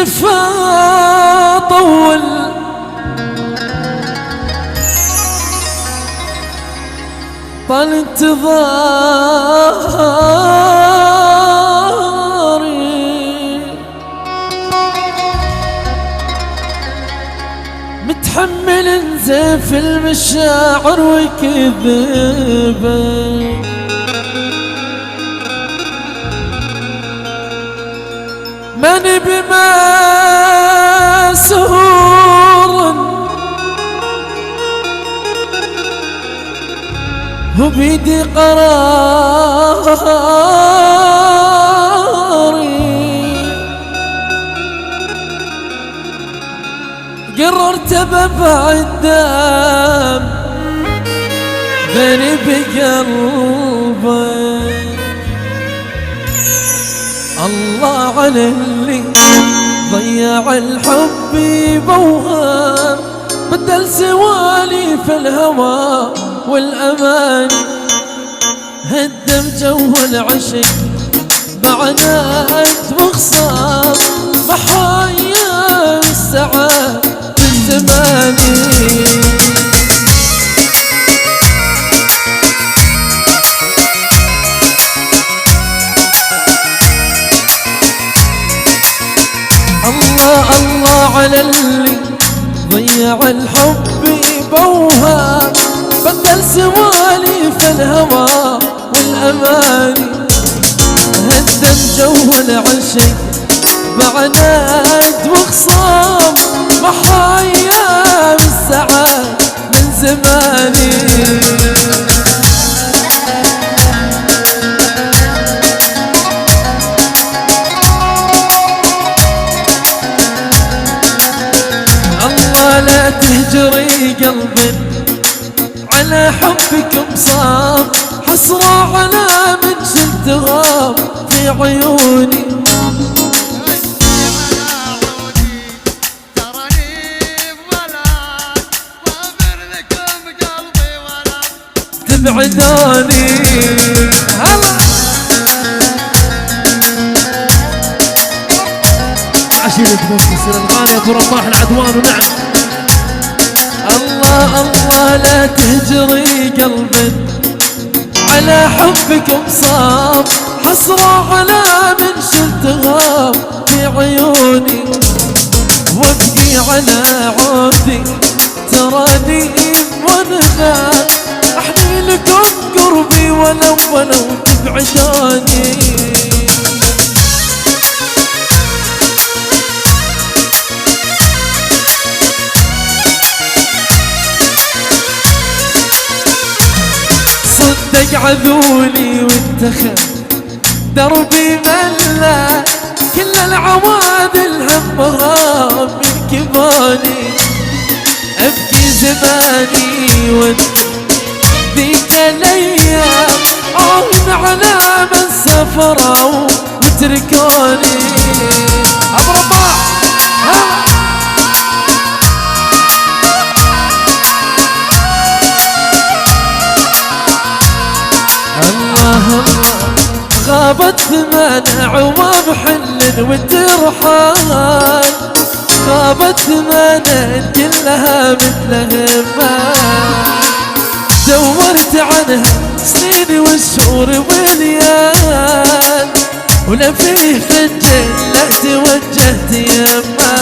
الجفا طول طال انتظاري، متحمل نزف المشاعر وكذبه، ماني بمسهور وبيدي قراري، قررت ببعد دام بيني بقلبي. الله على اللي ضيع الحب بوهام، بدل سواليف الهوى والأماني، هدم جو العشق بعنات وخصام، محايا السعاد من زماني. الله الله على اللي ضيع الحب بوهام، بدل سواليف الهوى والأماني، هدم جو العشق بعناد وخصام، محايا السعاد من زماني. لا تهجري قلبي على حبك مصاب، حسرة على من شلت غاب في عيوني، تراني بولاد صابر لكم قلبي ولا تبعدوني. هلا عشيرة مفسر الغالي ابو رباح العدوان. ونعم الله الله لا تهجري قلبي على حبك مصاب، حسرة على من شلت غاب في عيوني، وابقي على عودي تراني ونغاب، احني لكم قربي ولو تبعدوني. صدق عذولي واتخذ دربي ملا، كل العوادل همها من كباني، ابكي زماني وذيك الايام عون على من سافروا وتركوني. ابو رباح الله غابت ثمان عوام حل وترحال، غابت ثمان كلها مثلهم، دورت عنها سنين والشهور وليال، ولا فيه فجل لا توجهت يما.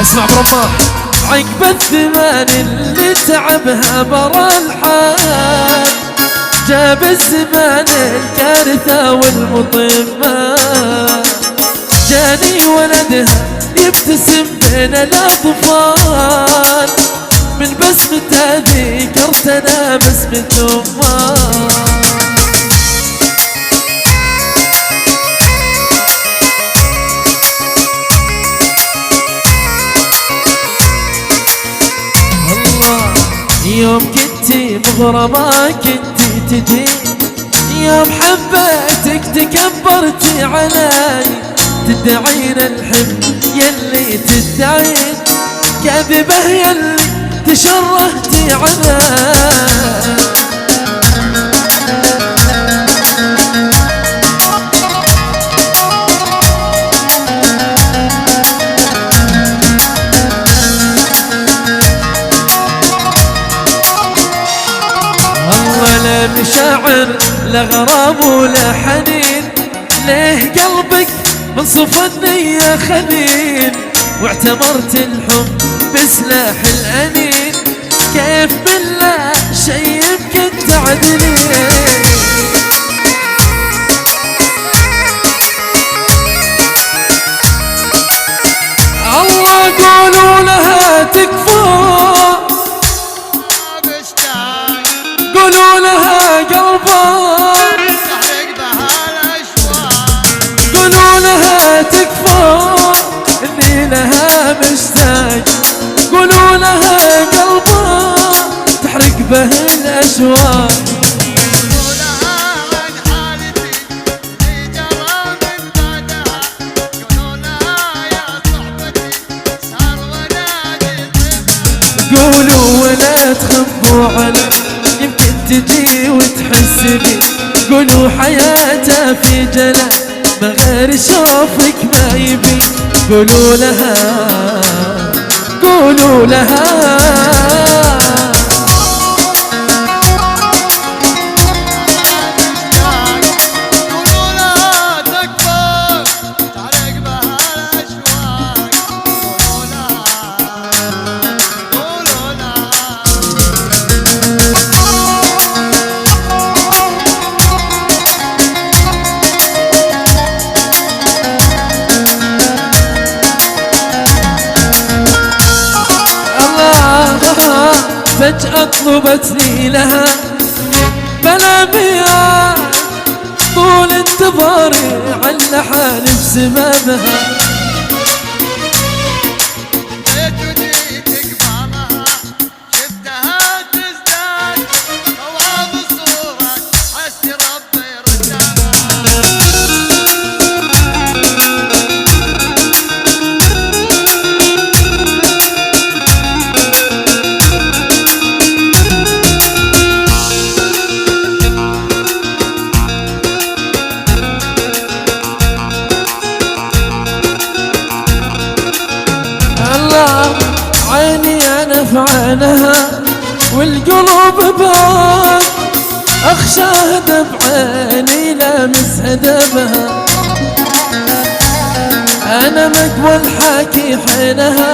اسمع برماح عقب الزمان اللي تعبها برا الحال، جاب الزمان الكارثة والمطمة، جاني ولدها يبتسم بين الأطفال، من بسمته ذكرت أنا بسمة أمه. يوم كنتي مغرمة كنتي تجي، يوم حبيتك تكبرتي علي، تدعين الحب يلي تدعين، كذبه يلي تشرهتي عنه. مشاعر لا غرام ولا حنين، ليه قلبك من صفني يا خليل، واعتبرت الحب بسلاح الأنين، كيف بالله شي يمكن تعدلين. الله قولوا لها تكفى، قولوا لها قلبها تحرق بها الأشواق، قولوا لها تكفى اني لها مشتاق، قولوا لها قلبها تحرق به الاشواق. قولوا لها عن حالتي اللي جرى من بعدها، قولوا لها يا صحبتي صار ونادي طيبها. قولوا ولا تخبوا علي يمكن تجي وتحس بي، قولوا حياته في جلال ما غير شوفك ما يبي، قولوا لها قولوا لها قولوا لها تكفى تحرق بها الأشواق، قولوا لها قولوا لها. فجأة طلبتني لها بلا بيان، طول انتظاري على حالي بسببها، جيت وجيتك بعضها شفتها تزداد، ثواب الصورة حسي ربي ردها. عيني أنا في عينها والقلوب بان، أخشى هدب عيني لامس هدبها، أنا مقوى الحكي حينها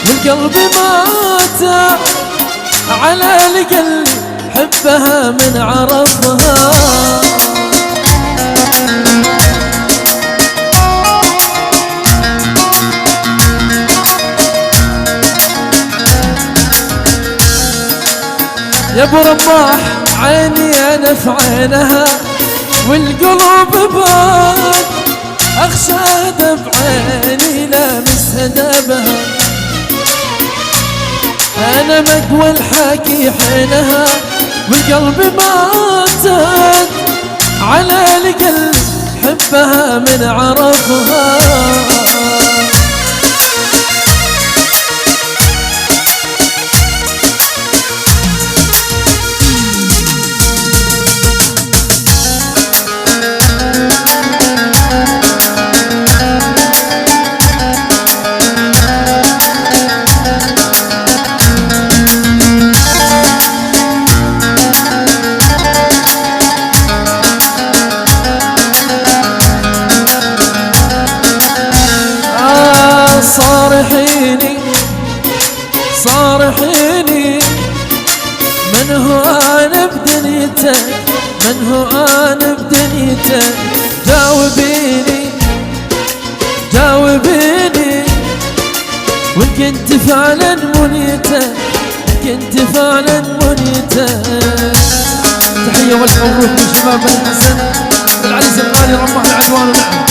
والقلب مات على القلب حبها من عرفها. يا ابو رماح عيني انا في عينها والقلوب بان، اخشى هدب عيني لامس هدبها، انا مقوى الحكي حينها والقلب ماتت على القلب حبها من عرفها. صارحيني صارحيني من هو أنا بدنيتك، من هو أنا بدنيتك، جاوبيني جاوبيني وإن كنت فعلا منيتك، كنت فعلا منيتك. تحية والف مبروك من شباب بني حسن العريس الغالي رمح العدوان. ونعم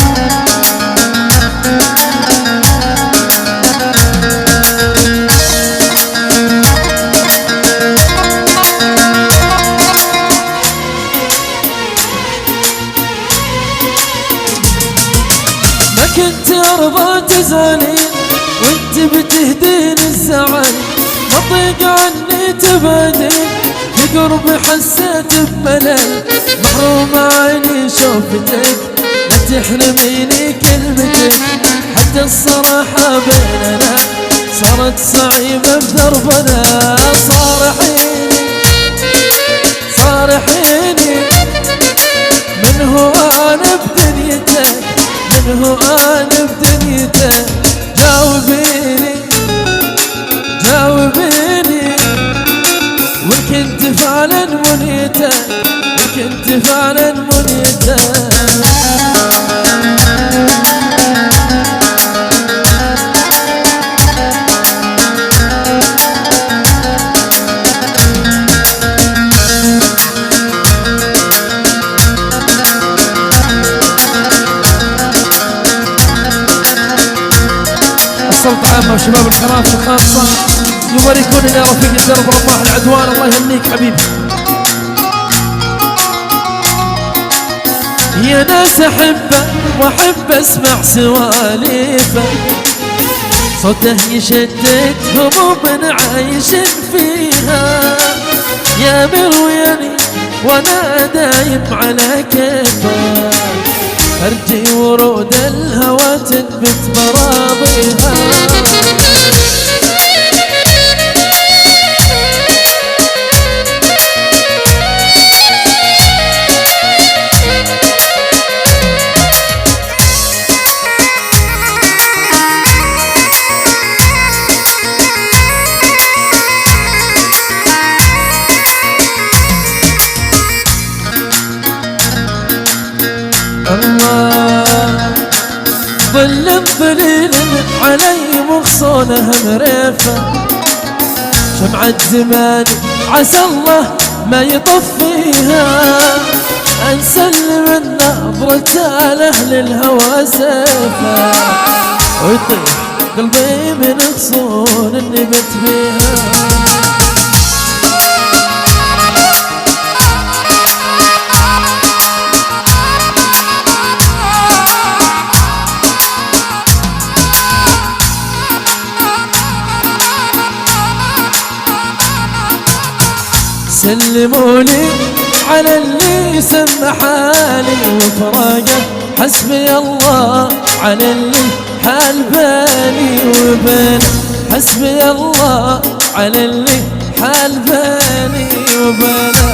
كنت ارضى تزعلين وانت بتهدين الزعل، ضيق عني تبادل في قربي حسيت بملل محروم عيني شوفتك لا تحرميني كلمتك حتى الصراحة بيننا صارت صعيبة بدربنا صارحيني من هو أنا بدنيتك من هو أنا بدنيتك جاوبيني وإن كنت فعلا منيتك وإن كنت فعلا منيتك السلطة عامة وشباب الكراسي خاصة يباركون يا رفيق الدرب رماح العدوان الله يهنيك حبيبي. يا ناس أحبه وأحب أسمع سواليفه صوته يشتت هموم عايش فيها يا مروياني وأنا دايم على كيفه أرجي ورود الهوى تنبت براضيها ظل ظليل علي مغصونها مريفة شمعة زماني عسى الله ما يطفيها أنسلم النظرة لأهل الهوى سيفة ويطيح قلبي من غصون اللي بت بيها سلموني على اللي سمى حالي وفراقه حسبي الله على اللي حال بالي وباله حسبي الله على اللي حال بالي وباله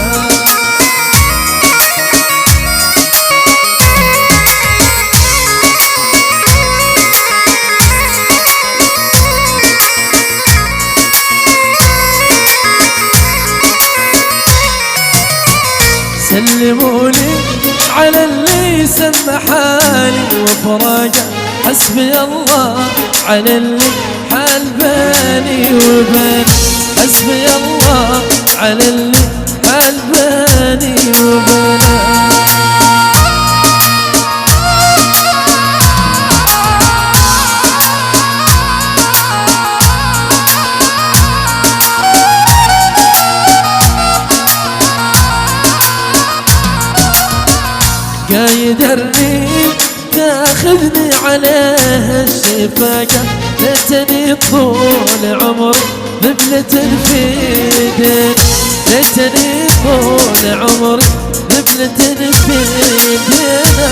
سلموني على اللي سمى حالي وفراقه حسبي الله على اللي حال بالي وبالي حسبي الله على اللي حال بالي وبالي قايد الريح تاخذني عليها الشفاقة ليتني طول عمري ذبلة في ايدينا ليتني طول عمري ذبلة في ايدينا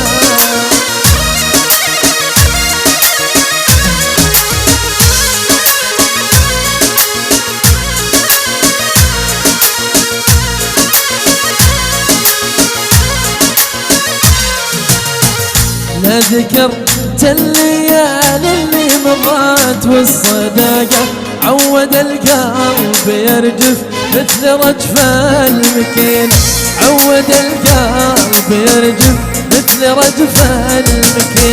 لا ذكرت الليالي اللي مضت والصداقة عود القلب يرجف مثل رجف المكين عود القلب يرجف مثل رجف المكين